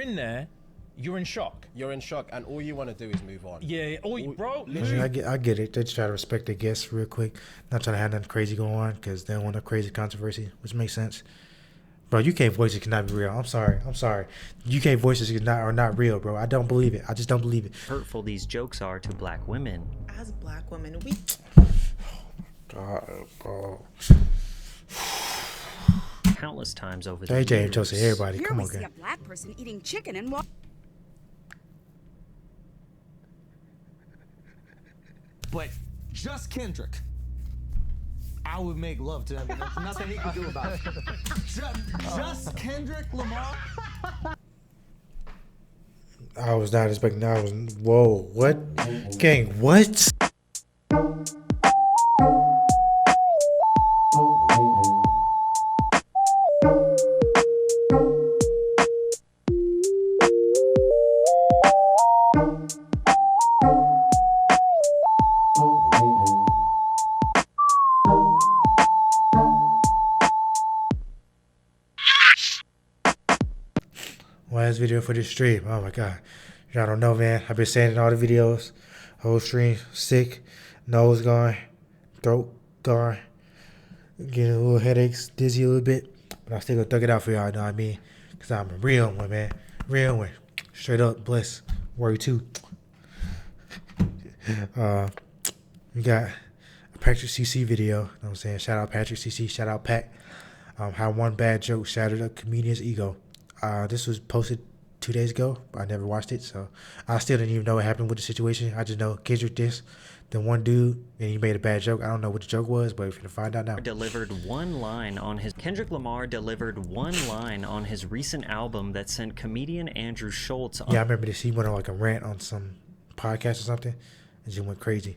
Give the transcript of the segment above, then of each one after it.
in there, you're in shock. You're in shock, and all you want to do is move on. Yeah, bro. I mean, I get it. They just try to respect their guests real quick. Not trying to have nothing crazy going on because they don't want no crazy controversy, which makes sense. Bro, UK voices cannot be real. I'm sorry. UK voices are not real, bro. I don't believe it. I just don't believe it. Hurtful these jokes are to black women. As black women, we... God, bro. Countless times over the AJ and Joseph, years. everybody, Here come we on, see guys. a black person eating chicken and walk. But just Kendrick, I would make love to him. There's nothing he can do about it. Just Kendrick Lamar. I was not expecting. Whoa, what? Gang, what? Last video for this stream. Oh my god. Y'all don't know, man. I've been saying in all the videos. Whole stream sick, nose going, throat going, getting a little headaches, dizzy a little bit. But I still gonna thug it out for y'all, know what I mean? Cause I'm a real one, man. Real one. Straight up, bless. Worry too. We got a Patrickcc video. You know what I'm saying? Shout out Patrickcc, shout out Pat. How one bad joke shattered a comedian's ego. This was posted 2 days ago, but I never watched it, so I still didn't even know what happened with the situation. I just know Kendrick dissed the one dude, and he made a bad joke. I don't know what the joke was, but we're gonna find out now. Kendrick Lamar delivered one line on his recent album that sent comedian Andrew Schulz on Yeah, I remember this. He went on like a rant on some podcast or something, and just went crazy.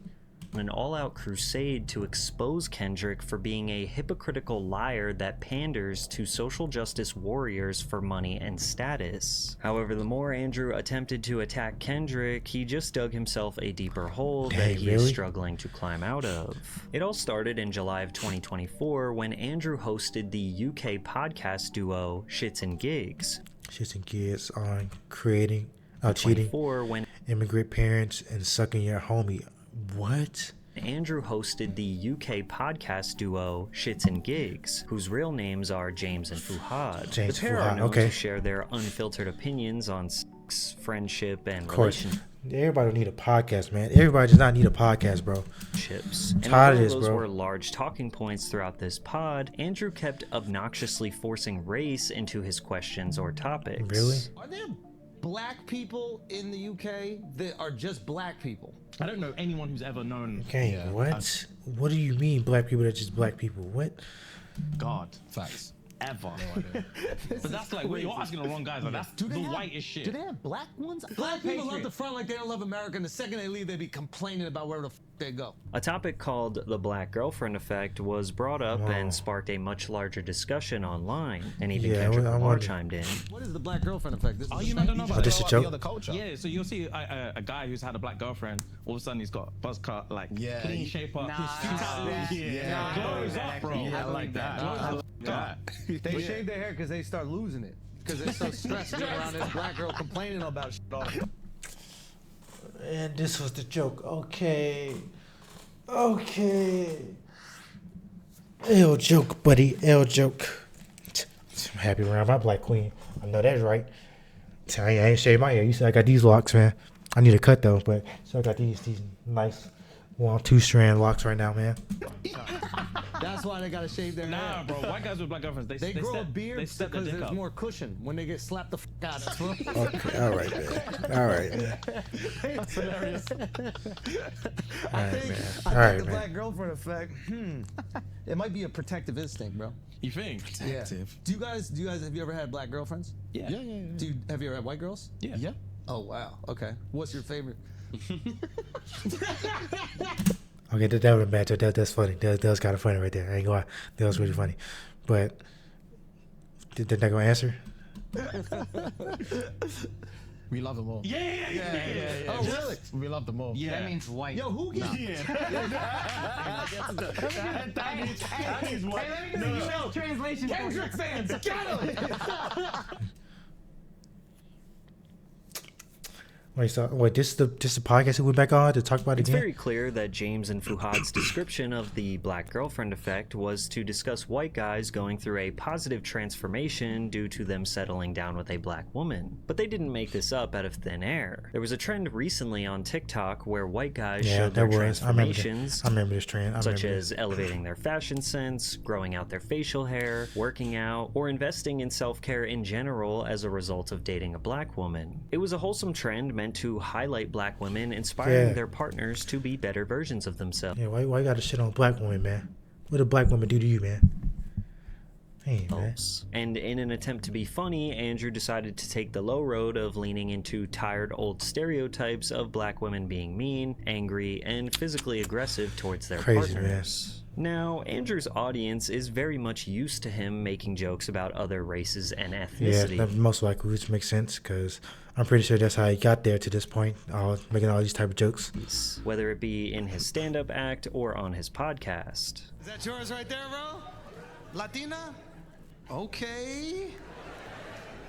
an all-out crusade to expose Kendrick for being a hypocritical liar that panders to social justice warriors for money and status. However, the more Andrew attempted to attack Kendrick, he just dug himself a deeper hole that he is struggling to climb out of. It all started in July of 2024 when Andrew hosted the UK podcast duo Shits and Gigs. Shits and Gigs on creating, cheating, when immigrant parents, and sucking your homie. What? Andrew hosted the UK podcast duo Shits and Gigs, whose real names are James and Fuhad. James the pair are Fuhad, known okay. to share their unfiltered opinions on sex, friendship, and Of course. relationships. Everybody don't need a podcast, man. Everybody does not need a podcast, bro. And Tired of although this, those bro. were large talking points throughout this pod, Andrew kept obnoxiously forcing race into his questions or topics. Really? Are there black people in the UK that are just black people? I don't know anyone who's ever known. Okay, what? What do you mean black people are just black people? What? God, facts. Ever. But that's like, you're asking the wrong guys. Like, that's the whitest shit. Do they have black ones? Black people love the front like they don't love America, and the second they leave, they be complaining about where the f they go. A topic called the Black Girlfriend Effect was brought up and sparked a much larger discussion online, and even Kendrick Lamar chimed in. What is the black girlfriend effect? This You don't know about this a joke? Yeah, so you'll see a guy who's had a black girlfriend, all of a sudden he's got buzz cut, like clean shape up, clothes up, bro. I like that. They shave their hair because they start losing it. Because they're so stressed being around this black girl complaining about shit all the time. And this was the joke. Okay. Okay. L joke, buddy. L joke. I'm happy around my black queen. I know that's right. I ain't shaved my hair. You see, I got these locks, man. I need a cut though, but so I got these nice 2-strand locks right now, man. That's why they gotta shave their hair. Nah, bro. White guys with black girlfriends, They grow a beard because there's up. more cushion when they get slapped the f out of them. Okay, all right, man. All right, man. That's hilarious. All right, man. All I right, think the man. black girlfriend effect. It might be a protective instinct, bro. You think? Yeah. Do you guys have you ever had black girlfriends? Yeah. Have you ever had white girls? Yeah. Oh wow. Okay. What's your favorite? Okay, that was bad. That's funny. That was kind of funny right there. I ain't gonna lie. That was really funny. But they're not gonna answer. We love them all. Yeah. Oh really? We love them all. Yeah. That means white. Yo, who gets? That means what? Translation. Kendrick fans, get him! Wait, so wait, this is the podcast we went back on to talk about it It's again? very clear that James and Fuhad's description of the black girlfriend effect was to discuss white guys going through a positive transformation due to them settling down with a black woman. But they didn't make this up out of thin air. There was a trend recently on TikTok where white guys showed their transformations, I remember this trend. such as elevating their fashion sense, growing out their facial hair, working out, or investing in self-care in general as a result of dating a black woman. It was a wholesome trend meant to highlight black women, inspiring their partners to be better versions of themselves. Yeah, why you gotta shit on black women, man? What did black women do to you, man? Hey, man. And in an attempt to be funny, Andrew decided to take the low road of leaning into tired old stereotypes of black women being mean, angry, and physically aggressive towards their partners. Now, Andrew's audience is very much used to him making jokes about other races and ethnicity. Yeah, that most likely, which makes sense, because I'm pretty sure that's how he got there to this point, making all these type of jokes. Whether it be in his stand-up act or on his podcast. Is that yours right there, bro? Latina? Okay.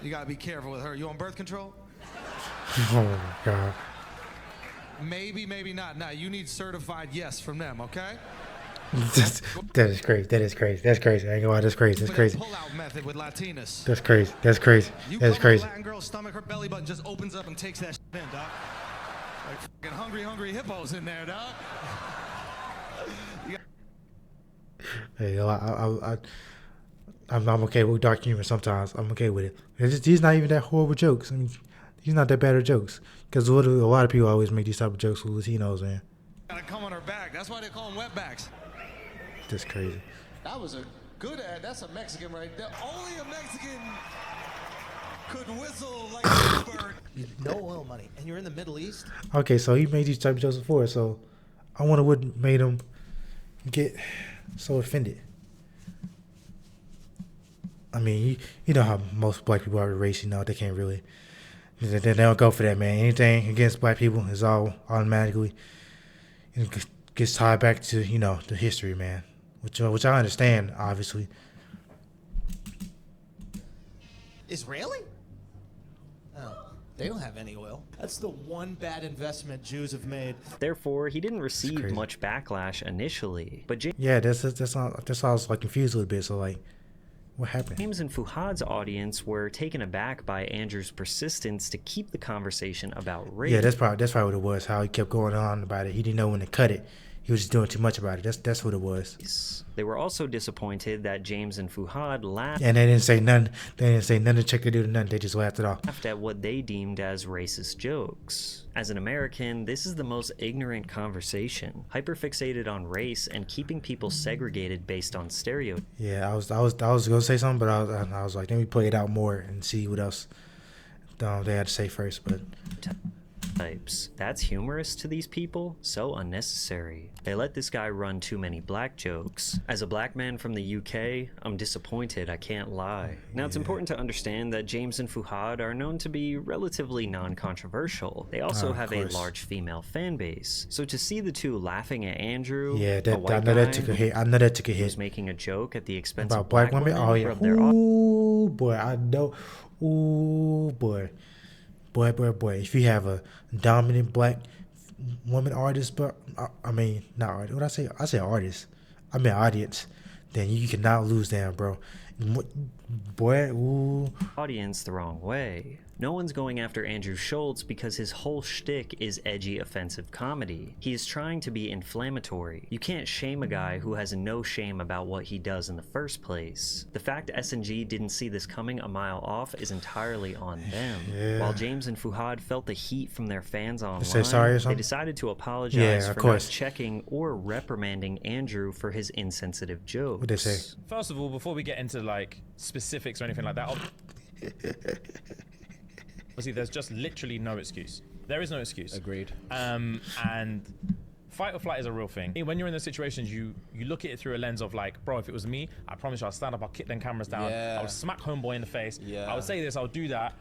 You gotta be careful with her. You on birth control? Oh my god. Maybe, maybe not. Nah, you need certified yes from them, okay? That is crazy. That is crazy. That's crazy. I ain't gonna lie. That's crazy. That's crazy. Pull-out method with Latinas. That's crazy. That's crazy. That's crazy. Latin girl's stomach, her belly button just opens up and takes that shit in, dog. Like fucking hungry hippos in there, dog. Hey, I'm okay with dark humor sometimes. I'm okay with it. These not even that horrible jokes. I mean, these not that bad of jokes. Because a lot of people always make these type of jokes with Latinos, man. Gotta come on her back. That's why they call them wetbacks. That's crazy. That was a good ad. That's a Mexican right there. Only a Mexican could whistle like a bird. No oil money. And you're in the Middle East? Okay, so he made these type of jokes before, so I wonder what made him get so offended. I mean, you know how most black people are race, you know, they can't really, they don't go for that, man. Anything against black people is all automatically, it gets tied back to, you know, the history, man, which I understand, obviously. Israeli? Oh, they don't have any oil. That's the one bad investment Jews have made. Therefore, he didn't receive much backlash initially. But yeah, that's all. I was like confused a little bit. So like, what happened? James and Fuhad's audience were taken aback by Andrew's persistence to keep the conversation about race. Yeah, that's probably what it was. How he kept going on about it. He didn't know when to cut it. He was just doing too much about it. That's what it was. They were also disappointed that James and Fuhad laughed. And they didn't say none. They didn't say none to check to do nothing. They just laughed it off. Laughed at what they deemed as racist jokes. As an American, this is the most ignorant conversation, hyperfixated on race and keeping people segregated based on stereotypes. Yeah, I was gonna say something, but I was like, let me play it out more and see what else they had to say first. But that's humorous to these people? So unnecessary. They let this guy run too many black jokes. As a black man from the UK, I'm disappointed, I can't lie. Now, it's important to understand that James and Fuhad are known to be relatively non-controversial. They also have a large female fan base. So to see the two laughing at Andrew, yeah, I know that took a hit. I know that took a hit. Who's making a joke at the expense about of black women? Oh yeah. Ooh boy, I know. Ooh boy. Boy, if you have a dominant black woman artist, but I mean, not artist. What I say artist. I mean audience. Then you cannot lose them, bro. Boy, ooh. Audience the wrong way. No one's going after Andrew Schulz because his whole shtick is edgy, offensive comedy. He is trying to be inflammatory. You can't shame a guy who has no shame about what he does in the first place. The fact S&G didn't see this coming a mile off is entirely on them. Yeah. While James and Fuhad felt the heat from their fans online, they decided to apologize for not checking or reprimanding Andrew for his insensitive jokes. What'd they say? First of all, before we get into like specifics or anything like that, obviously, there's just literally no excuse. There is no excuse. Agreed. And fight or flight is a real thing. When you're in those situations, you look at it through a lens of like, bro, if it was me, I promise you I'll stand up, I'll kick them cameras down, I would smack homeboy in the face, I would say this, I'll do that.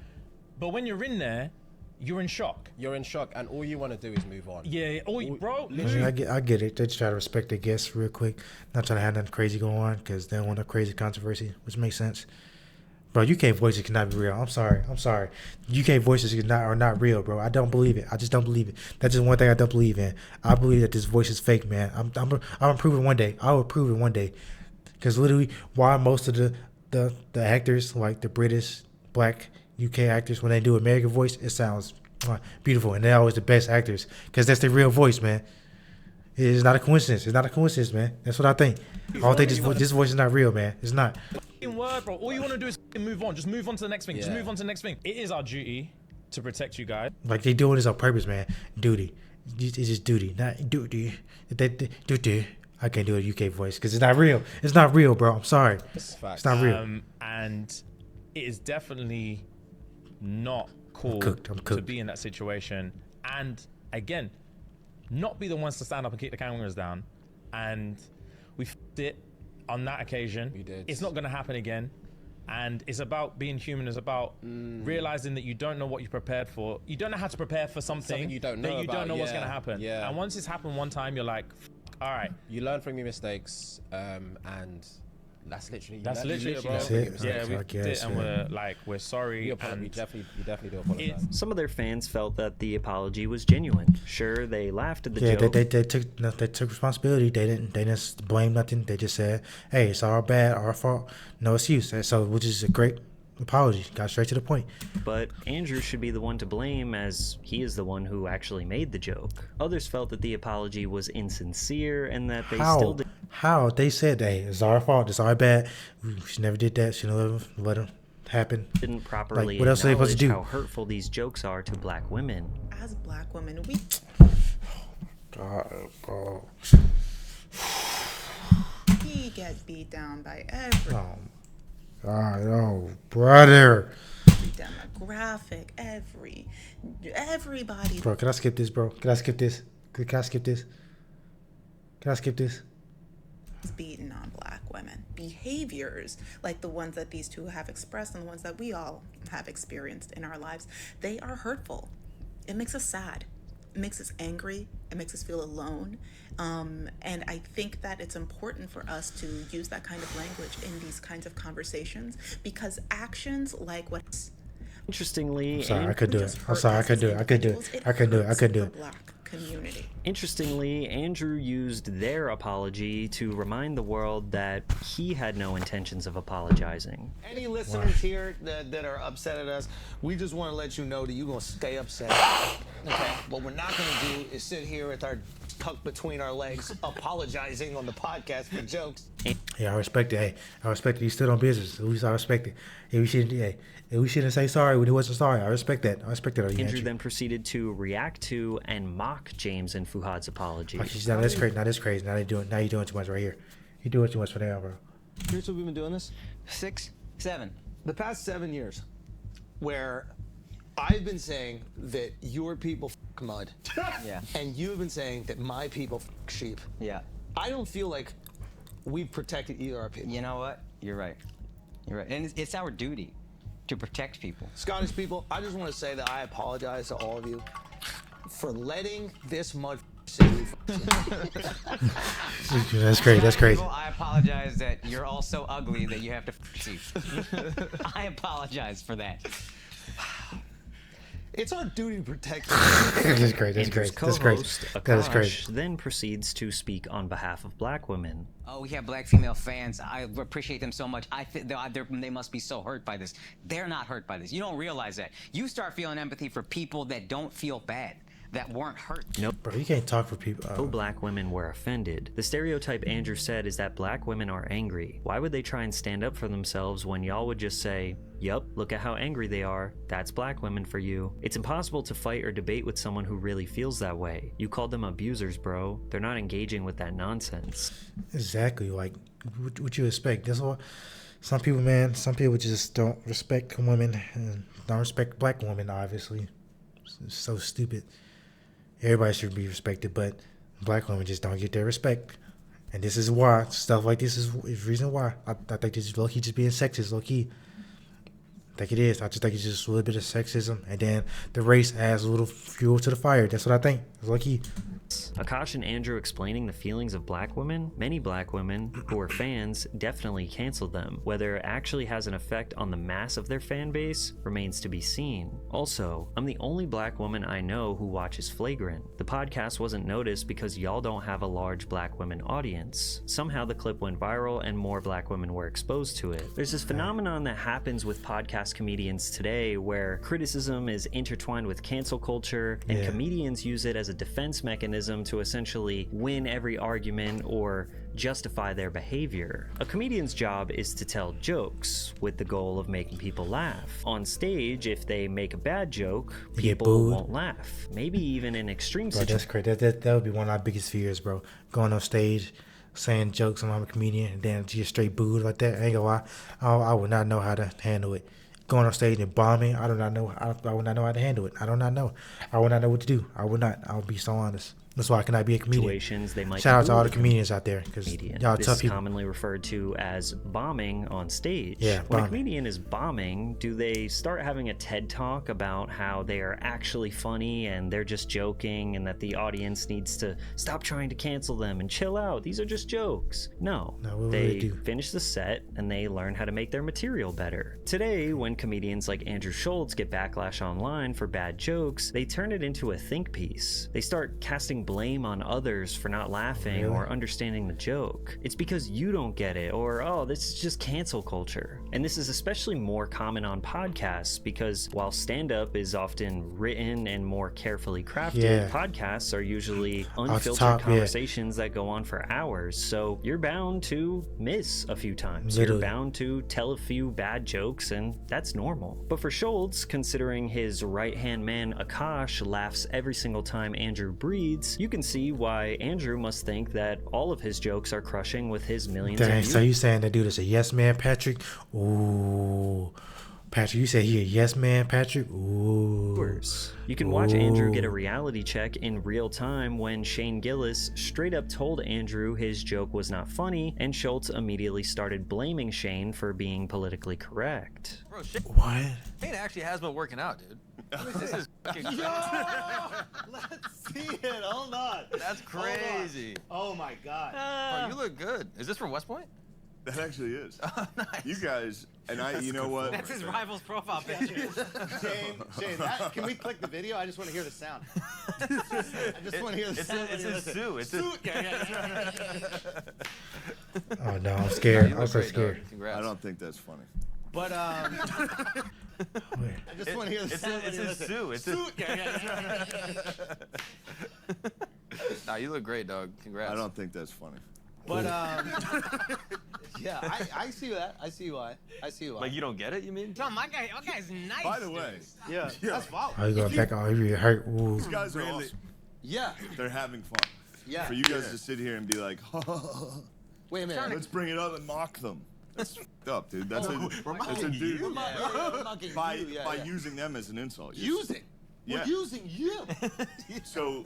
But when you're in there, you're in shock. You're in shock, and all you want to do is move on. Yeah, bro. I get it. They just try to respect their guests real quick, not trying to have nothing crazy going on because they don't want a crazy controversy, which makes sense. Bro, UK voices cannot be real. I'm sorry. UK voices are not real, bro. I don't believe it. I just don't believe it. That's just one thing I don't believe in. I believe that this voice is fake, man. I'm gonna prove it one day. I will prove it one day. Because literally, why most of the actors, like the British, black, UK actors, when they do American voice, it sounds beautiful, and they're always the best actors because that's their real voice, man. It is not a coincidence. It's not a coincidence, man. That's what I think. I don't think this voice is not real, man. It's not. Word, bro. All you want to do is move on. Just move on to the next thing. Just move on to the next thing. It is our duty to protect you guys. Like, they doing this on purpose, man. Duty. It's just duty, not duty. Duty. I can't do a UK voice because it's not real. It's not real, bro. I'm sorry. It's not real. And it is definitely not cool I'm cooked. to be in that situation. And again, not be the ones to stand up and kick the cameras down. And we f***ed it on that occasion. We did. It's not going to happen again. And it's about being human. It's about realizing that you don't know what you're prepared for. You don't know how to prepare for something you don't know that you about. don't know what's Yeah. going to happen. Yeah. And once it's happened one time, you're like, all right. You learn from your mistakes, and that's literally. That's literally it, bro. That's it. Yeah, we I did, guess, and man. we're sorry. You And definitely do apologize. Some of their fans felt that the apology was genuine. Sure, they laughed at the Yeah, joke. they took responsibility. They didn't blame nothing. They just said, "Hey, it's our bad, our fault, no excuse." And so, which is a great apology. Got straight to the point. But Andrew should be the one to blame, as he is the one who actually made the joke. Others felt that the apology was insincere and that they still did. How they said, "Hey, it's our fault. It's our bad. She never did that. She never let it happen." Didn't properly what else are they supposed to acknowledge do? how hurtful these jokes are to black women. As black women, God, bro. we get beat down by every God, oh, brother. demographic, everybody. Bro, can I skip this, bro? Can I skip this? Can I skip this? Can I skip this? Is beaten on black women. Behaviors like the ones that these two have expressed and the ones that we all have experienced in our lives, they are hurtful. It makes us sad. It makes us angry. It makes us feel alone. And I think that it's important for us to use that kind of language in these kinds of conversations because actions like what. Interestingly, I'm sorry, I could do it. I'm sorry, I could do it. I could do it. I could do it. I could do it. Black community. Interestingly, Andrew used their apology to remind the world that he had no intentions of apologizing. Any listeners here that are upset at us, we just want to let you know that you're going to stay upset. Okay? What we're not going to do is sit here with our tucked between our legs apologizing on the podcast for jokes. Yeah, I respect it. Hey, I respect it. You stood on business. At least I respect it. We shouldn't say sorry when he wasn't sorry. I respect that. I respect that. Andrew then proceeded to react to and mock James and Fuhad's apology. Now that's crazy. Now that's crazy. Now you're doing too much right here. You're doing too much for that, bro. Here's what we've been doing this. 6, 7. The past 7 years, where I've been saying that your people f*** mud. Yeah. And you've been saying that my people f*** sheep. Yeah. I don't feel like we've protected either our people. You know what? You're right. You're right. And it's our duty to protect people. Scottish people, I just want to say that I apologize to all of you for letting this mud city. That's crazy. That's crazy. I apologize that you're all so ugly that you have to see. I apologize for that. It's our duty to protect. That's great. That's Andrew's great. That's great. co-host, That is Akash, crazy. then proceeds to speak on behalf of black women. Oh, we have black female fans. I appreciate them so much. I think they must be so hurt by this. They're not hurt by this. You don't realize that. You start feeling empathy for people that don't feel bad, that weren't hurt. Nope. Bro, you can't talk for people. No black women were offended. The stereotype Andrew said is that black women are angry. Why would they try and stand up for themselves when y'all would just say, yup, look at how angry they are. That's black women for you. It's impossible to fight or debate with someone who really feels that way. You called them abusers, bro. They're not engaging with that nonsense. Exactly. Like, what you expect? That's what some people just don't respect women and don't respect black women, obviously. It's so stupid. Everybody should be respected, but black women just don't get their respect. And this is why. Stuff like this is the reason why. I think this is low-key just being sexist, low-key. I think it is. I just think it's just a little bit of sexism. And then the race adds a little fuel to the fire. That's what I think. Lucky. Akash and Andrew explaining the feelings of black women, many black women who are fans definitely canceled them. Whether it actually has an effect on the mass of their fan base remains to be seen. Also, I'm the only black woman I know who watches Flagrant. The podcast wasn't noticed because y'all don't have a large black women audience. Somehow the clip went viral and more black women were exposed to it. There's this phenomenon that happens with podcast comedians today where criticism is intertwined with cancel culture, and comedians use it as a defense mechanism to essentially win every argument or justify their behavior. A comedian's job is to tell jokes with the goal of making people laugh. On stage, if they make a bad joke, people won't laugh. Maybe even in extreme situations. Bro, that's crazy. That would be one of my biggest fears, bro. Going on stage, saying jokes, I'm a comedian, and then just straight booed like that. I ain't gonna lie. I would not know how to handle it. Going on stage and bombing, I would not know how to handle it. I would not know what to do. I would be so honest. That's why I cannot be a comedian. Situations they might Shout out to all the comedians out there, because y'all this tough is people. commonly referred to as bombing on stage. Yeah, when bombing. a comedian is bombing, do they start having a TED talk about how they are actually funny and they're just joking and that the audience needs to stop trying to cancel them and chill out? These are just jokes. No, what they would they do? finish the set and they learn how to make their material better. Today, when comedians like Andrew Schulz get backlash online for bad jokes, they turn it into a think piece. They start casting blame on others for not laughing or understanding the joke. It's because you don't get it, or oh, this is just cancel culture. And this is especially more common on podcasts because while stand-up is often written and more carefully crafted, podcasts are usually unfiltered conversations that go on for hours. So you're bound to miss a few times. You're bound to tell a few bad jokes, and that's normal. But for Schulz, considering his right-hand man Akash laughs every single time Andrew breathes, you can see why Andrew must think that all of his jokes are crushing with his millions of views. So you saying that dude is a yes man, Patrick? Ooh. Patrick, you said he a yes man, Patrick? Ooh. You can watch Andrew get a reality check in real time when Shane Gillis straight up told Andrew his joke was not funny, and Schulz immediately started blaming Shane for being politically correct. Bro, What? Shane actually has been working out, dude. This is fucking crazy. Let's see it. Hold on. That's crazy. Oh my God. Bro, you look good. Is this from West Point? That actually is. Oh, nice. You guys, and you know what? That's his rival's profile picture. Shane, can we click the video? I just want to hear the sound. I just want to hear the sound. It's his Sue. It's his... Oh no, I'm scared. I'm so great, scared. dog. Congrats. I don't think that's funny. But I just want to hear the sound. It's his Sue. It's his... Nah, you look great, dog. Congrats. I don't think that's funny. But yeah, I see that. I see why. Like you don't get it? You mean? John, my guy's nice. By the way, that's wild. Oh, you going back on? You hurt? Ooh. these guys are awesome. Yeah. They're having fun. Yeah. For you guys to sit here and be like, Wait a minute. let's bring it up and mock them. That's fucked up, dude. That's a dude. We're mocking you. By using them as an insult. Using. Yeah. We're using you. So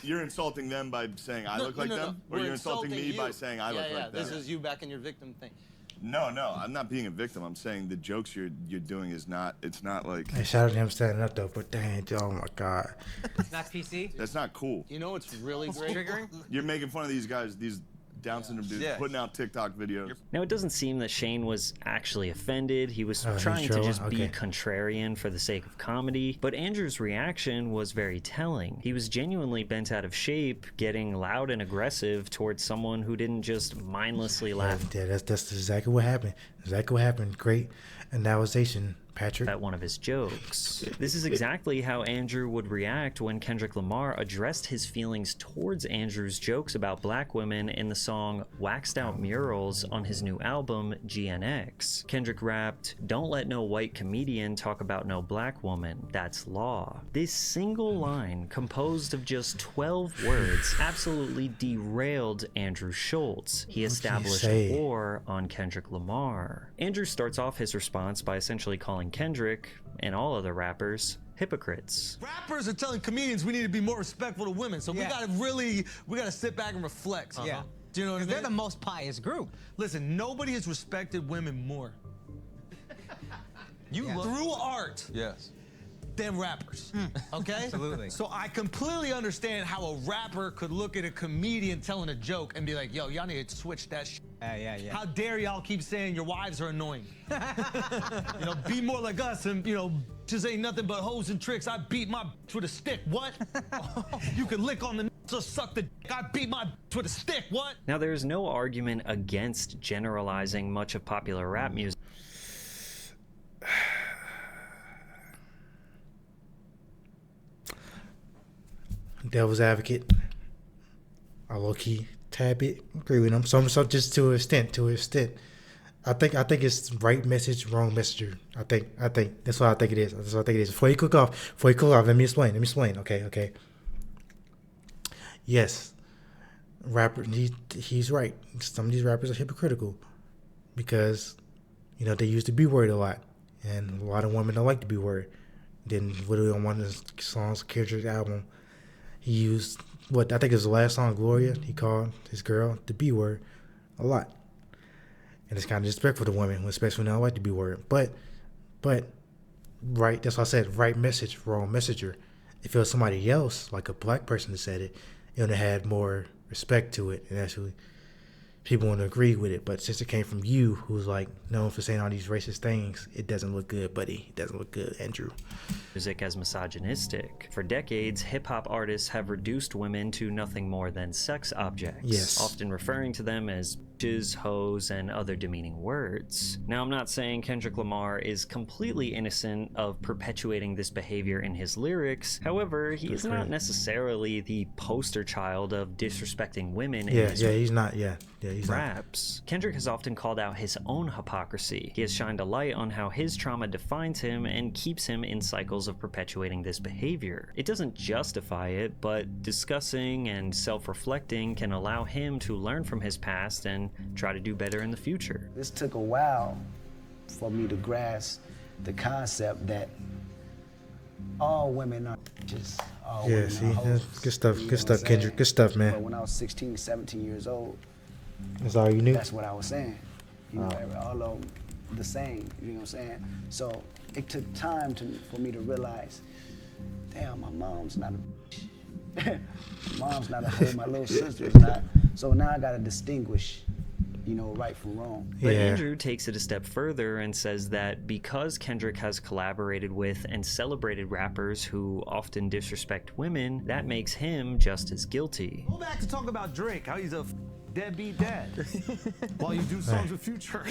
you're insulting them by saying I look like them? Or We're you're insulting me you. by saying I look like them? This is you back in your victim thing. No, I'm not being a victim. I'm saying the jokes you're doing is not, it's not like... Hey, shout out to him standing up though, but dang, oh my God. It's not PC. That's not cool. You know what's really great? Triggering. You're making fun of these guys, these Down syndrome dudes, putting out TikTok videos. Now, it doesn't seem that Shane was actually offended. He was he's trying to trolling? just be Okay. contrarian for the sake of comedy. But Andrew's reaction was very telling. He was genuinely bent out of shape, getting loud and aggressive towards someone who didn't just mindlessly laugh Yeah, that's exactly what happened. Exactly what happened. Great analyzation, Patrick. at one of his jokes. This is exactly how Andrew would react when Kendrick Lamar addressed his feelings towards Andrew's jokes about black women in the song Waxed Out Murals on his new album GNX. Kendrick rapped, "Don't let no white comedian talk about no black woman, that's law." This single line, composed of just 12 words, absolutely derailed Andrew Schulz. He established say? war on Kendrick Lamar. Andrew starts off his response by essentially calling Kendrick, and all other rappers, hypocrites. Rappers are telling comedians we need to be more respectful to women, so we gotta sit back and reflect. Yeah. Do you know what I mean? They're the most pious group. Listen, nobody has respected women more. You look Through art. Yes. than rappers, okay? Absolutely. So I completely understand how a rapper could look at a comedian telling a joke and be like, yo, y'all need to switch that shit. Yeah. How dare y'all keep saying your wives are annoying? You know, be more like us and, you know, just ain't nothing but hoes and tricks. I beat my with a stick. What? You can lick on the or suck the dick. I beat my with a stick. What? Now, there is no argument against generalizing much of popular rap music. Devil's advocate. I low-key tad bit agree with him. So just to an extent. I think it's right message, wrong messenger. I think that's what I think it is. That's what I think it is. Before you cook off, let me explain. Okay. Yes, rapper. He's right. Some of these rappers are hypocritical because, you know, they use the B word a lot, and a lot of women don't like the B word. Then literally on one of his songs, Kendrick album, he used what I think is the last song, Gloria. He called his girl the B word a lot. And it's kind of disrespectful to women, especially when they don't like the B word. But, right, that's why I said right message, wrong messenger. If it was somebody else, like a black person that said it, it would have had more respect to it, and actually people wouldn't agree with it. But since it came from you, who's like known for saying all these racist things, it doesn't look good, buddy. It doesn't look good, Andrew. Music as misogynistic. For decades, hip-hop artists have reduced women to nothing more than sex objects, yes, often referring to them as bitches, hoes, and other demeaning words. Now, I'm not saying Kendrick Lamar is completely innocent of perpetuating this behavior in his lyrics. However, he is not necessarily the poster child of disrespecting women in his he's not. He's raps. Kendrick has often called out his own hypocrisy. He has shined a light on how his trauma defines him and keeps him in cycles of perpetuating this behavior. It doesn't justify it, but discussing and self-reflecting can allow him to learn from his past and try to do better in the future. This took a while for me to grasp the concept that all women are just all women are hoes. Good stuff, Kendrick. Good stuff, man. But when I was 16, 17 years old, that's all you knew? That's what I was saying. You know, all of them the same, you know what I'm saying? So it took time for me to realize, damn, my mom's not a mom's not a hoe, my little sister's not. So now I gotta distinguish, you know, right from wrong. But Andrew takes it a step further and says that because Kendrick has collaborated with and celebrated rappers who often disrespect women, that makes him just as guilty. Go back to talk about Drake, how he's a deadbeat dad while you do songs with Future.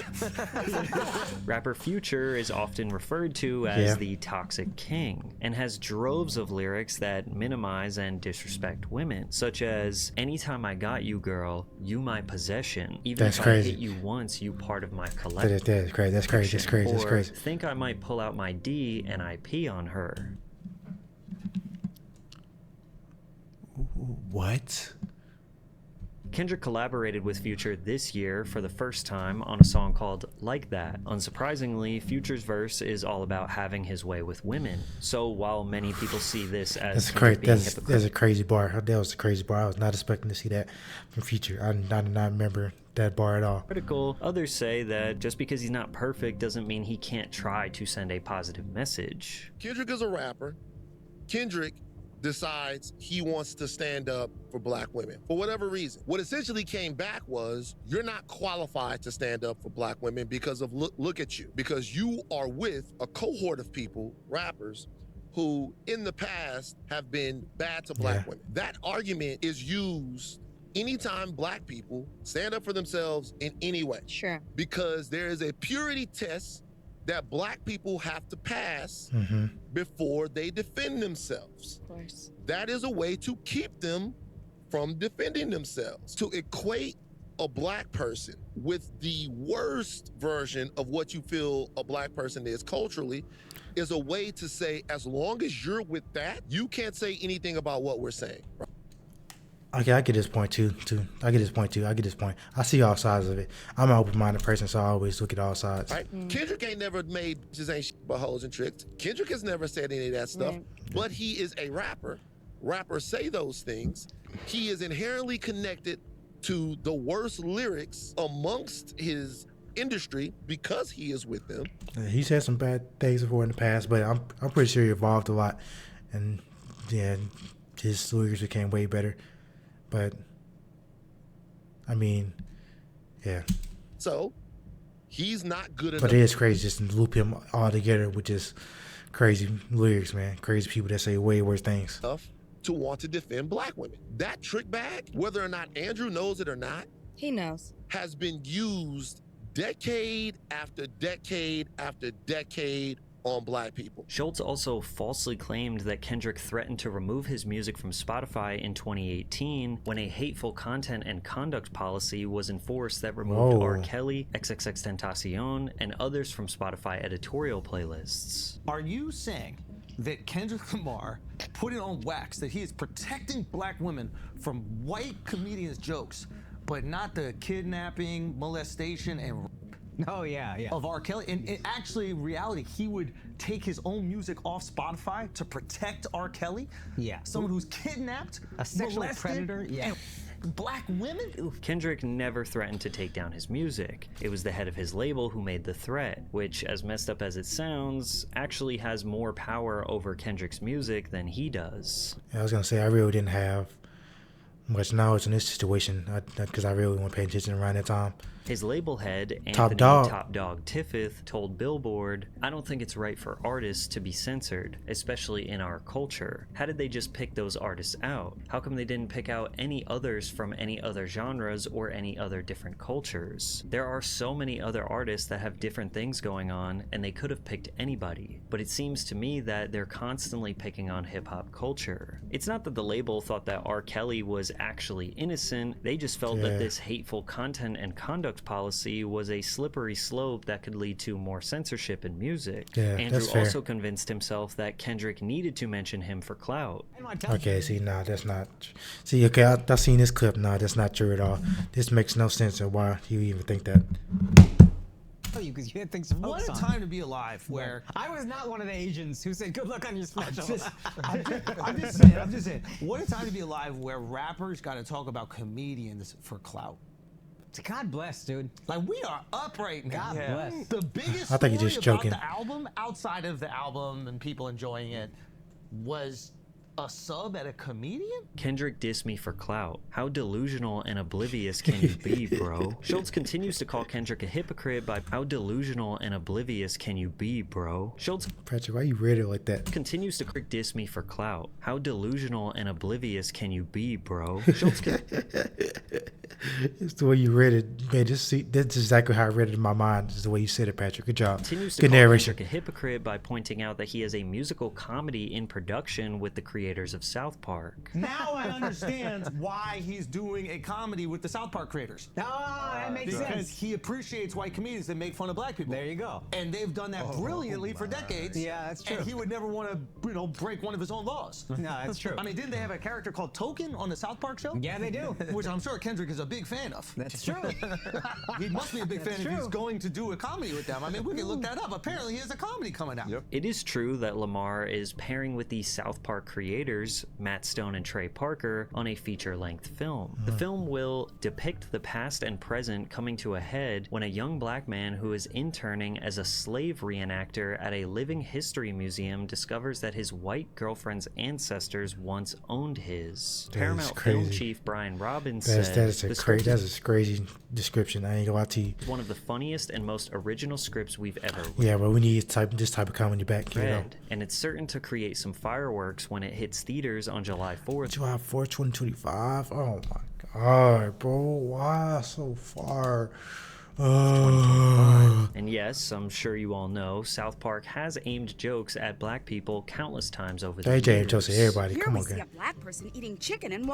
Rapper Future is often referred to as the Toxic King and has droves of lyrics that minimize and disrespect women, such as, anytime I got you, girl, you my possession. Even That's if crazy. I hit you once, you part of my collection. That's crazy. That's crazy. Or, think I might pull out my D and I pee on her. What? Kendrick collaborated with Future this year for the first time on a song called Like That. Unsurprisingly, Future's verse is all about having his way with women. So while many people see this as that's a crazy bar. That was a crazy bar. I was not expecting to see that from Future. I did not remember that bar at all. Critical, others say that just because he's not perfect doesn't mean he can't try to send a positive message. Kendrick is a rapper. Kendrick decides he wants to stand up for black women for whatever reason. What essentially came back was, you're not qualified to stand up for black women because of look at you, because you are with a cohort of people, rappers, who in the past have been bad to black women. That argument is used anytime black people stand up for themselves in any way. Sure. Because there is a purity test that black people have to pass before they defend themselves. Of course. That is a way to keep them from defending themselves. To equate a black person with the worst version of what you feel a black person is culturally is a way to say, as long as you're with that, you can't say anything about what we're saying. Okay, I get this point too. I get this point. I see all sides of it. I'm an open-minded person, so I always look at all sides. Right? Kendrick ain't never made just ain't shit but hoes and tricks. Kendrick has never said any of that stuff, but he is a rapper. Rappers say those things. He is inherently connected to the worst lyrics amongst his industry because he is with them. He's had some bad things before in the past, but I'm pretty sure he evolved a lot, and yeah, his lyrics became way better. But I mean, yeah. So he's not good enough. But it is crazy just to loop him all together with just crazy lyrics, man. Crazy people that say way worse things. To want to defend black women. That trick bag, whether or not Andrew knows it or not, He knows. has been used decade after decade after decade on black people. Schulz also falsely claimed that Kendrick threatened to remove his music from Spotify in 2018 when a hateful content and conduct policy was enforced that removed Whoa. R. Kelly, XXXTentacion, and others from Spotify editorial playlists. Are you saying that Kendrick Lamar put it on wax that he is protecting black women from white comedians' jokes, but not the kidnapping, molestation, and Oh, yeah. of R. Kelly? And actually, in reality, he would take his own music off Spotify to protect R. Kelly? Yeah. Someone who's kidnapped, A sexual molested, predator, yeah. and black women? Kendrick never threatened to take down his music. It was the head of his label who made the threat, which, as messed up as it sounds, actually has more power over Kendrick's music than he does. Yeah, I was gonna say I really didn't have much knowledge in this situation because I really wasn't paying attention around that time. His label head, Top Anthony Dog. Top Dog Tiffith, told Billboard, "I don't think it's right for artists to be censored, especially in our culture. How did they just pick those artists out? How come they didn't pick out any others from any other genres or any other different cultures? There are so many other artists that have different things going on, and they could have picked anybody. But it seems to me that they're constantly picking on hip-hop culture. It's not that the label thought that R. Kelly was actually innocent, they just felt that this hateful content and conduct policy was a slippery slope that could lead to more censorship in music. Yeah, Andrew that's fair. also convinced himself that Kendrick needed to mention him for clout. Okay, see, nah, that's not. See, okay, I've seen this clip. Nah, that's not true at all. This makes no sense of why you even think that. You because you had things to focus What a on. time to be alive where I was not one of the Asians who said good luck on your special. I'm just saying. What a time to be alive where rappers got to talk about comedians for clout. God bless, dude. Like, we are up right now. God bless. The biggest I think story you're just about joking. the album, outside of the album and people enjoying it, was a sub at a comedian? Kendrick dissed me for clout. How delusional and oblivious can you be, bro? Schulz continues to call Kendrick a hypocrite by how delusional and oblivious can you be, bro? Schulz Patrick, why you read it like that? continues to diss me for clout. How delusional and oblivious can you be, bro? Schulz It's the way you read it, man. That's exactly how I read it in my mind. It's the way you said it, Patrick. Good job. continues to Good call narration. Kendrick a hypocrite by pointing out that he has a musical comedy in production with the creators of South Park. Now I understand why he's doing a comedy with the South Park creators. Oh, that makes Because sense. he appreciates white comedians that make fun of black people. There you go. And they've done that brilliantly for decades. Yeah, that's true. And he would never want to, break one of his own laws. No, that's true. I mean, didn't they have a character called Token on the South Park show? Yeah, they do. Which I'm sure Kendrick is a big fan of. That's true. He must be a big fan if he's true. going to do a comedy with them. I mean, we can look that up. Apparently, he has a comedy coming out. It is true that Lamar is pairing with the South Park creators, Matt Stone and Trey Parker, on a feature-length film. The film will depict the past and present coming to a head when a young black man who is interning as a slave reenactor at a living history museum discovers that his white girlfriend's ancestors once owned his. That is Paramount Film crazy. Chief Brian Robbins That's said, that's a "The crazy. script That's a crazy description. I ain't gonna lie to you. is one of the funniest and most original scripts we've ever Yeah, but we need this type of comedy back. You know, read, and it's certain to create some fireworks when it hits theaters on July 4th. July 4th, 2025. Oh my god, bro, why so far? And yes, I'm sure you all know, South Park has aimed jokes at black people countless times over the They years. aimed jokes at everybody. Here Come we on, see guy. a black person eating chicken and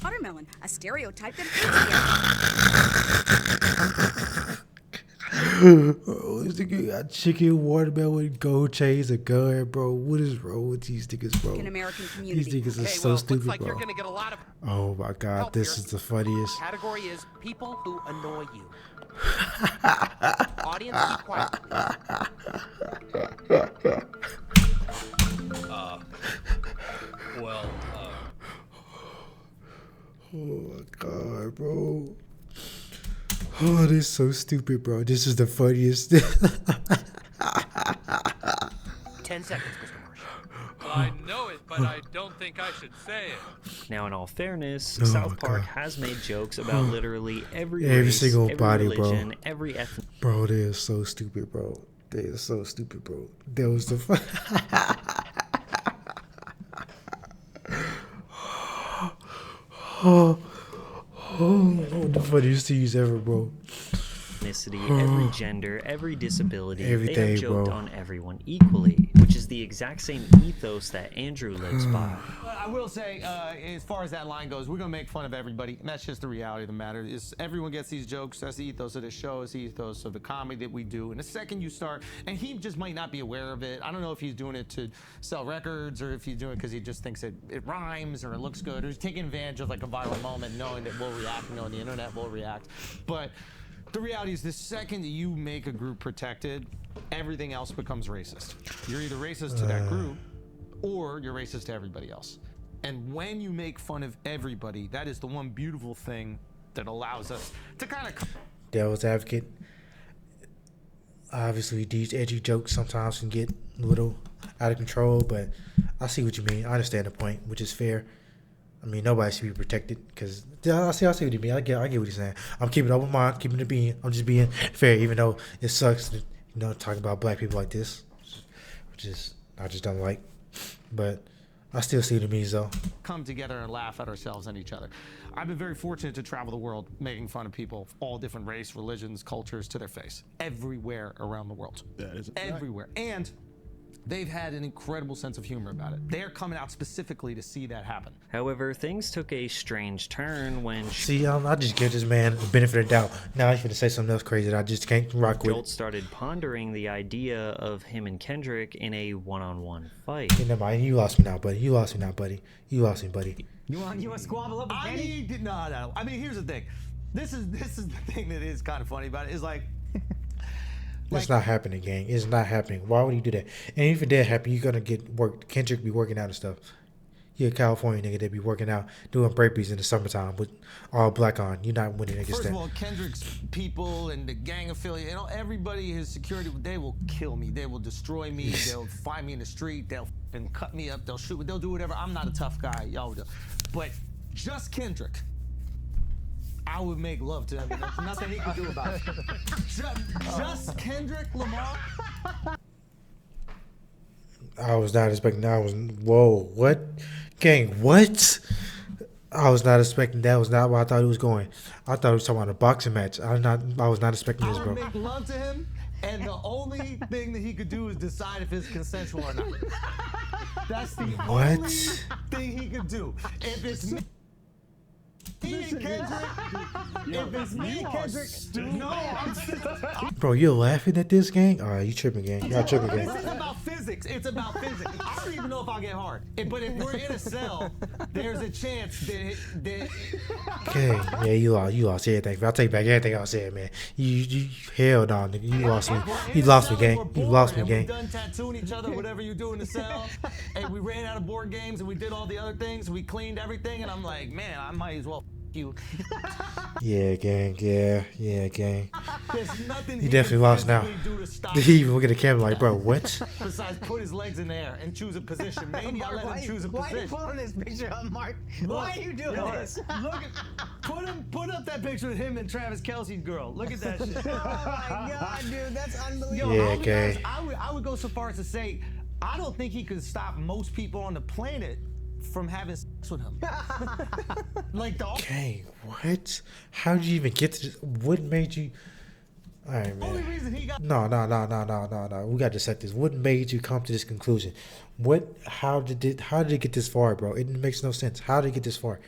watermelon, a stereotype that Oh, this nigga got chicken, watermelon, gold chains, a gun, bro. What is wrong with these niggas, bro? African American community. These niggas are so stupid, bro. Oh my god, this is the funniest. Category is people who annoy you. Audience, keep quiet. Oh, this is so stupid, bro. This is the funniest. 10 seconds, Mr. Marshall. I know it, but I don't think I should say it. Now, in all fairness, Oh South my Park God. has made jokes about literally every Every race, single every body, religion, bro. every ethnic. Bro, they are so stupid, bro. They are so stupid, bro. That was the fun. The funniest things ever, bro. Ethnicity, every gender, every disability, they Everything, have joked bro. on everyone equally, which is the exact same ethos that Andrew lives by. But I will say, as far as that line goes, we're gonna make fun of everybody, and that's just the reality of the matter. Is everyone gets these jokes? That's the ethos of the show. It's the ethos of the comedy that we do. And the second you start, and he just might not be aware of it. I don't know if he's doing it to sell records or if he's doing it because he just thinks it rhymes or it looks good, or he's taking advantage of like a viral moment, knowing that we'll react, knowing the internet will react. But the reality is, the second that you make a group protected, everything else becomes racist. You're either racist to that group, or you're racist to everybody else. And when you make fun of everybody, that is the one beautiful thing that allows us to kind of... Devil's advocate. Obviously, these edgy jokes sometimes can get a little out of control, but I see what you mean. I understand the point, which is fair. I mean, nobody should be protected because I see what you mean. I get what you're saying. I'm keeping open mind, keeping it being. I'm just being fair, even though it sucks to, talk about black people like this, which is I just don't like. But I still see the memes though. come together and laugh at ourselves and each other. I've been very fortunate to travel the world making fun of people of all different race, religions, cultures to their face, everywhere around the world. That is a fact. Everywhere. And they've had an incredible sense of humor about it. They're coming out specifically to see that happen. However, things took a strange turn when See, I just give this man the benefit of the doubt. Now he's gonna say something else crazy that I just can't rock with. Schulz started pondering the idea of him and Kendrick in a one-on-one fight. Hey, never mind. You lost me now, buddy. You lost me now, buddy. You lost me, buddy. You want to squabble up with Kenny? No. I mean, here's the thing. This is the thing that is kind of funny about it. Is like, It's not happening, gang. It's not happening. Why would you do that? And if it did happen, you're gonna get work. Kendrick be working out and stuff. You're a California nigga that be working out, doing burpees in the summertime with all black on. You're not winning against first that. of all, Kendrick's people and the gang affiliate, everybody, his security, they will kill me. They will destroy me. They'll find me in the street. They'll f***ing cut me up. They'll shoot me. They'll do whatever. I'm not a tough guy. Y'all do. But just Kendrick, I would make love to him. There's nothing he can do about it. Just Kendrick Lamar. I was not expecting that. Whoa, what? Gang, what? I was not expecting that. Was not where I thought he was going. I thought he was talking about a boxing match. I was not expecting this, I bro. would make love to him, and the only thing that he could do is decide if it's consensual or not. That's the only thing he could do. If it's me and Kendrick, if it's me and Kendrick, no, Bro, you're laughing at this, gang? All right, you tripping, gang. Y'all tripping, gang. This is about physics. It's about physics. I don't even know if I'll get hard. But if we're in a cell, there's a chance that Okay, yeah, you lost everything. I'll take back everything I said, man. You hell no, nigga. You lost me. You lost me, gang. You lost me, we gang. done tattooing each other, whatever you do in the cell. And we ran out of board games and we did all the other things. We cleaned everything, and I'm like, man, I might as well you. Yeah, gang. Yeah, gang. There's nothing He definitely lost now. do to stop He even look at the camera like, bro, what? besides put his legs in the air and choose a position. Maybe I let him choose a position. Why are you pulling this picture up, Mark? Why are you doing this? Look at, put up that picture of him and Travis Kelce's girl. Look at that shit. Oh my god, dude, that's unbelievable. Yeah, I'll be gang. honest, I would go so far as to say, I don't think he could stop most people on the planet from having sex with him. Like the Gang, what? How did you even get to this? What made you? All right, only man. reason he got No. We got to set this. What made you come to this conclusion? How did it get this far, bro? It makes no sense. How did it get this far?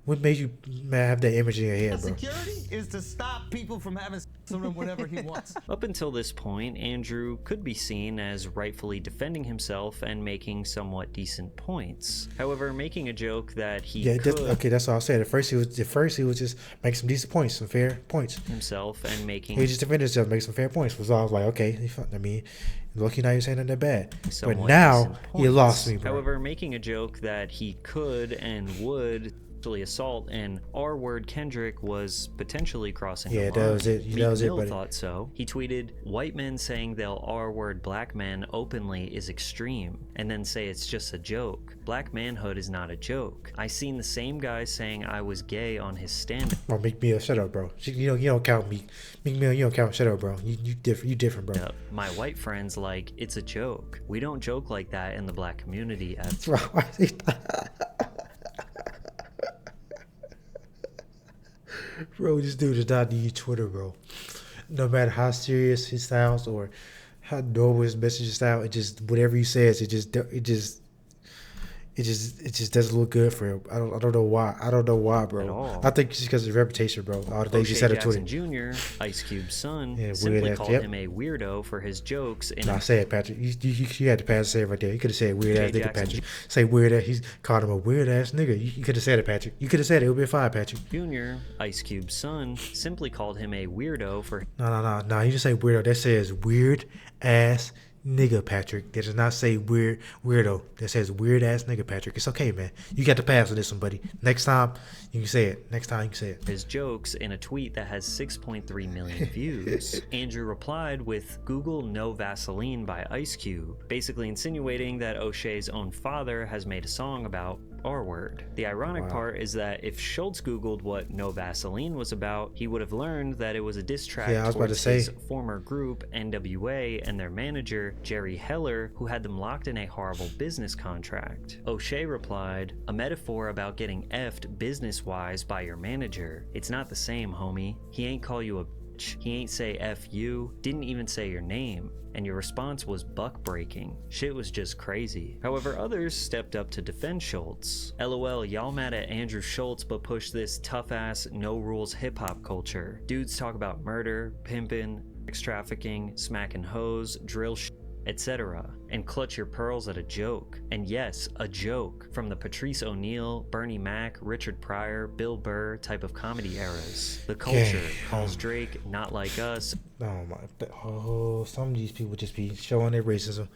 What made you, man, have that image in your head, bro? security is to stop people from having sex with him whenever he wants. Up until this point, Andrew could be seen as rightfully defending himself and making somewhat decent points. However, making a joke that he could Okay, that's all I said. At first he was just make some decent points, some fair points. himself and making He just defended himself, make some fair points. Was all I was like, okay, I mean, lucky now you're saying nothing that bad. But somewhat now decent you points. lost me, bro. However, making a joke that he could and would assault, and R-word Kendrick was potentially crossing the line. that was it. Meek That was it, Mill buddy. thought so. He tweeted, "White men saying they'll R-word black men openly is extreme, and then say it's just a joke. Black manhood is not a joke. I seen the same guy saying I was gay on his stand-up." Oh, Meek Mill, shut up, bro. You don't count Meek. Meek Mill, you don't count. Shut up, bro. You different, bro. My white friends like, it's a joke. We don't joke like that in the black community. Bro, bro, this dude does not need Twitter, bro. No matter how serious he sounds or how normal his message sounds, it just whatever he says, it just doesn't look good for him. I don't know why. I don't know why, bro. I think it's just because of his reputation, bro. All the things he said on Twitter. Jackson Jr., Ice Cube's son, Yeah, simply weird ass, called yep. him a weirdo for his jokes. Nah, say it, Patrick. You had to pass say it right there. You could have said weird ass Jay nigga, Jackson Patrick. Say weird ass. He's called him a weird ass nigga. You could have said it, Patrick. You could have said it. It would be fine, Patrick. Jr., Ice Cube's son, simply called him a weirdo for No. You just say weirdo. That says weird ass nigga, Patrick. That does not say weirdo. That says weird ass nigga, Patrick. It's okay, man. You got to pass with this one, buddy. Next time you can say it. Next time you can say it. his jokes in a tweet that has 6.3 million views. Andrew replied with "Google No Vaseline" by Ice Cube, basically insinuating that O'Shea's own father has made a song about R-word. The ironic part is that if Schulz Googled what No Vaseline was about, he would have learned that it was a diss track Yeah, I was about to towards say. his former group, NWA, and their manager, Jerry Heller, who had them locked in a horrible business contract. O'Shea replied, "A metaphor about getting effed business-wise by your manager. It's not the same, homie. He ain't call you a bitch. He ain't say F you, didn't even say your name. And your response was buck breaking. Shit was just crazy." However, others stepped up to defend Schulz. LOL, y'all mad at Andrew Schulz but push this tough ass, no rules hip hop culture. Dudes talk about murder, pimping, sex trafficking, smacking hoes, drill shit, etc. and clutch your pearls at a joke. And yes, a joke from the Patrice O'Neal, Bernie Mac, Richard Pryor, Bill Burr type of comedy eras. The culture calls Drake not like us. Some of these people just be showing their racism.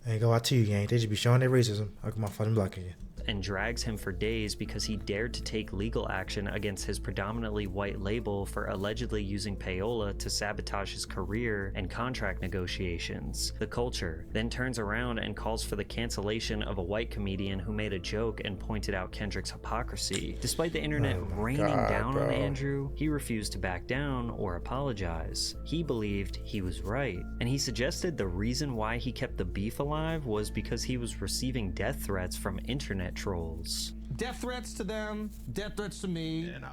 I ain't gonna lie to you, gang. They just be showing their racism. Like my fucking blocking you. And drags him for days because he dared to take legal action against his predominantly white label for allegedly using payola to sabotage his career and contract negotiations. The culture then turns around and calls for the cancellation of a white comedian who made a joke and pointed out Kendrick's hypocrisy. Despite the internet raining down on Andrew, he refused to back down or apologize. He believed he was right, and he suggested the reason why he kept the beef alive was because he was receiving death threats from internet trolls. Death threats to them, death threats to me. And I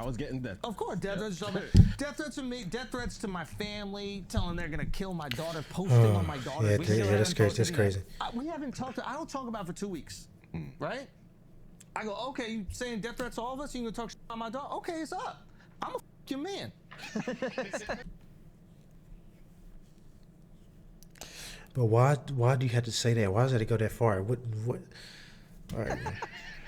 was getting death. Of course, death threats to me. Death threats to me, death threats to my family, telling they're gonna kill my daughter, posting on my daughter. Yeah, We still that's haven't crazy. posted That's it crazy. yet. We haven't talked. I don't talk about it for 2 weeks, right? I go, okay, you saying death threats to all of us? You gonna talk shit about my daughter? Okay, it's up. I'm a your man. But why do you have to say that? Why does it go that far? What? All right, man.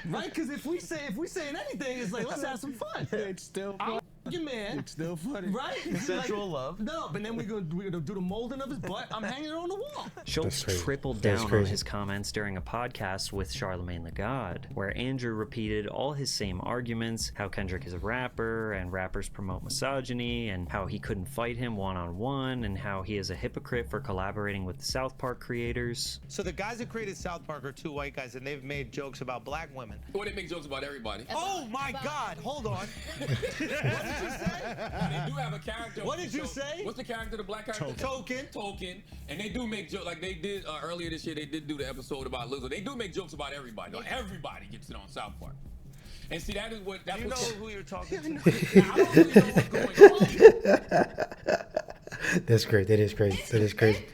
Right? Because if we saying anything, it's like let's have some fun. It's still I'm your man. It's still funny. Right? Consensual love. No, but then we're gonna do the molding of his butt. I'm hanging it on the wall. Schulz tripled down on his comments during a podcast with Charlemagne the God, where Andrew repeated all his same arguments, how Kendrick is a rapper, and rappers promote misogyny, and how he couldn't fight him one-on-one, and how he is a hypocrite for collaborating with the South Park creators. So the guys that created South Park are two white guys, and they've made jokes about black women. Or they make jokes about everybody. Oh my God! Hold on. What did you say? They do have a character. What did you say? What's the character, the black character? Token. And they do make jokes, like they did earlier this year, they did do the episode about Lizzo. They do make jokes about everybody. Like, everybody gets it on South Park. And see, that's what You know who you're talking to. I don't really know what's going on. That's great. That is crazy. That is crazy.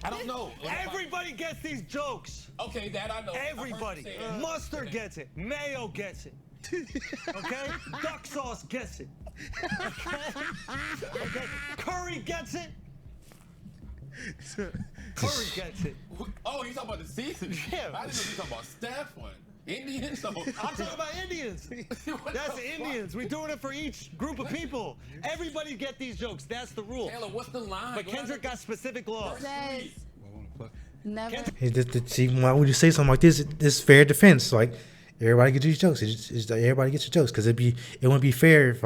I don't know. Everybody gets these jokes. Okay, that I know. Everybody. Mustard gets it. Mayo gets it. Okay? Duck sauce gets it. Okay? Curry gets it. Curry gets it. Oh, you talking about the season? Yeah. I didn't know you talking about Steph or Indians. I'm talking about Indians. That's Indians. We're doing it for each group of people. Everybody get these jokes. That's the rule. Taylor, what's the line? But Kendrick got specific laws. Never. See, when you say something like this, it's fair defense. Like, everybody get these jokes. It's like everybody gets your jokes because it wouldn't be fair if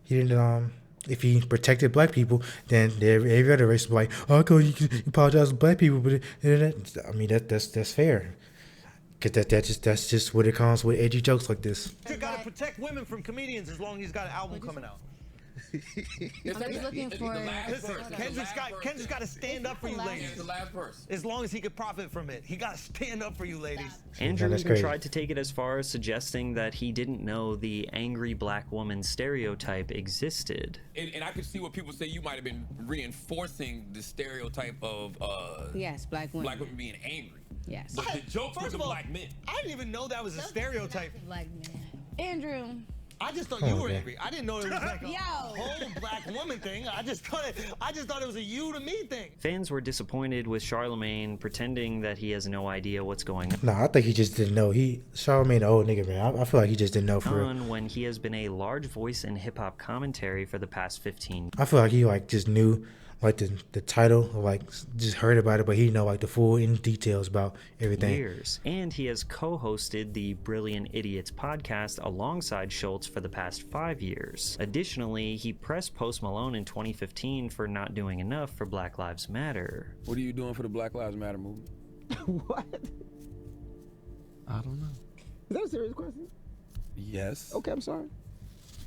he didn't if he protected black people, then every other race would be like, oh, cool, you apologize to black people, but I mean that's fair. Cause that's just what it comes with edgy jokes like this. You gotta protect women from comedians as long as he's got an album coming out. looking for. Listen, Kendrick's got to stand up for you ladies. The last verse. As long as he could profit from it, he got to stand up for you ladies. Andrew even tried to take it as far as suggesting that he didn't know the angry black woman stereotype existed. And I could see what people say you might have been reinforcing the stereotype of Yes, black women. Black women being angry. Yes. But the jokes were the black men. I didn't even know that was a stereotype. Black men. Andrew. I just thought you were angry. I didn't know it was like a Yo. whole black woman thing. I just thought it was a you to me thing. Fans were disappointed with Charlemagne pretending that he has no idea what's going on. No, I think he just didn't know. Charlemagne, the old nigga, man. I feel like he just didn't know for real. When he has been a large voice in hip hop commentary for the past 15. I feel like he just knew the title, just heard about it, but he didn't know the full in details about everything. Years. And he has co-hosted the Brilliant Idiots podcast alongside Schulz for the past 5 years. Additionally, he pressed Post Malone in 2015 for not doing enough for Black Lives Matter. What are you doing for the Black Lives Matter movement? What? I don't know. Is that a serious question? Yes. Okay, I'm sorry.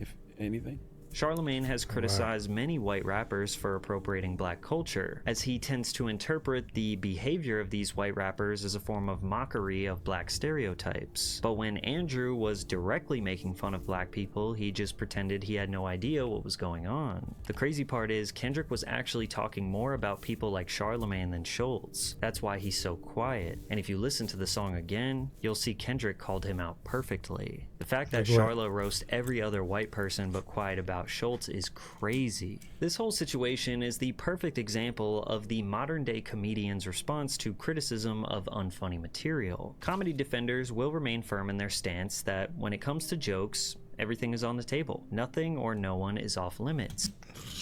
If anything. Charlemagne has criticized many white rappers for appropriating black culture, as he tends to interpret the behavior of these white rappers as a form of mockery of black stereotypes. But when Andrew was directly making fun of black people, he just pretended he had no idea what was going on. The crazy part is, Kendrick was actually talking more about people like Charlemagne than Schulz. That's why he's so quiet. And if you listen to the song again, you'll see Kendrick called him out perfectly. The fact that Charla roasts every other white person but quiet about Schulz is crazy. This whole situation is the perfect example of the modern day comedian's response to criticism of unfunny material. Comedy defenders will remain firm in their stance that when it comes to jokes, everything is on the table. Nothing or no one is off limits.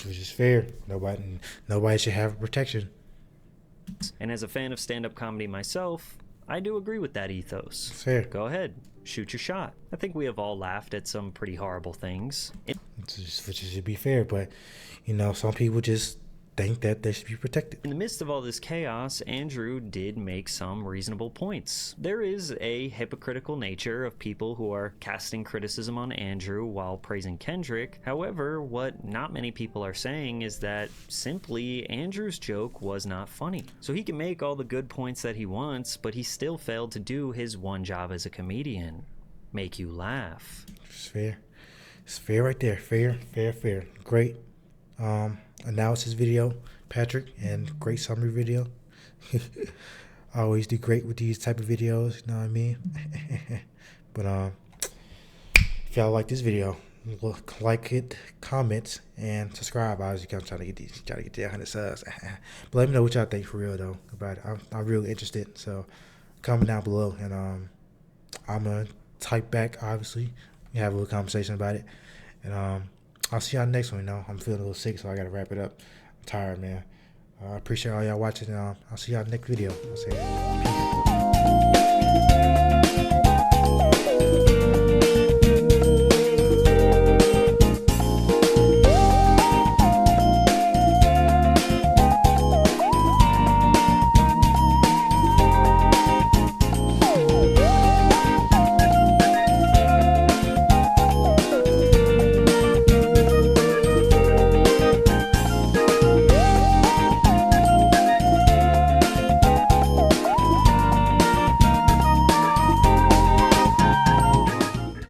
Which is fair. Nobody should have protection. And as a fan of stand-up comedy myself, I do agree with that ethos. Fair. Go ahead, shoot your shot. I think we have all laughed at some pretty horrible things. Which should be fair, but some people just think that they should be protected. In the midst of all this chaos, Andrew did make some reasonable points. There is a hypocritical nature of people who are casting criticism on Andrew while praising Kendrick. However, what not many people are saying is that simply Andrew's joke was not funny. So he can make all the good points that he wants, but he still failed to do his one job as a comedian: make you laugh. It's fair. It's fair right there. Fair. Great analysis video, Patrick, and great summary video. I always do great with these type of videos, you know what I mean? But if y'all like this video, like it, comment, and subscribe. Obviously, I'm trying to get to 100 subs. But let me know what y'all think for real though about it. I'm really interested. So comment down below, and I'm gonna type back. Obviously, we have a little conversation about it, and I'll see y'all next one. I'm feeling a little sick, so I gotta wrap it up. I'm tired, man. I appreciate all y'all watching. I'll see y'all next video. I'll say peace.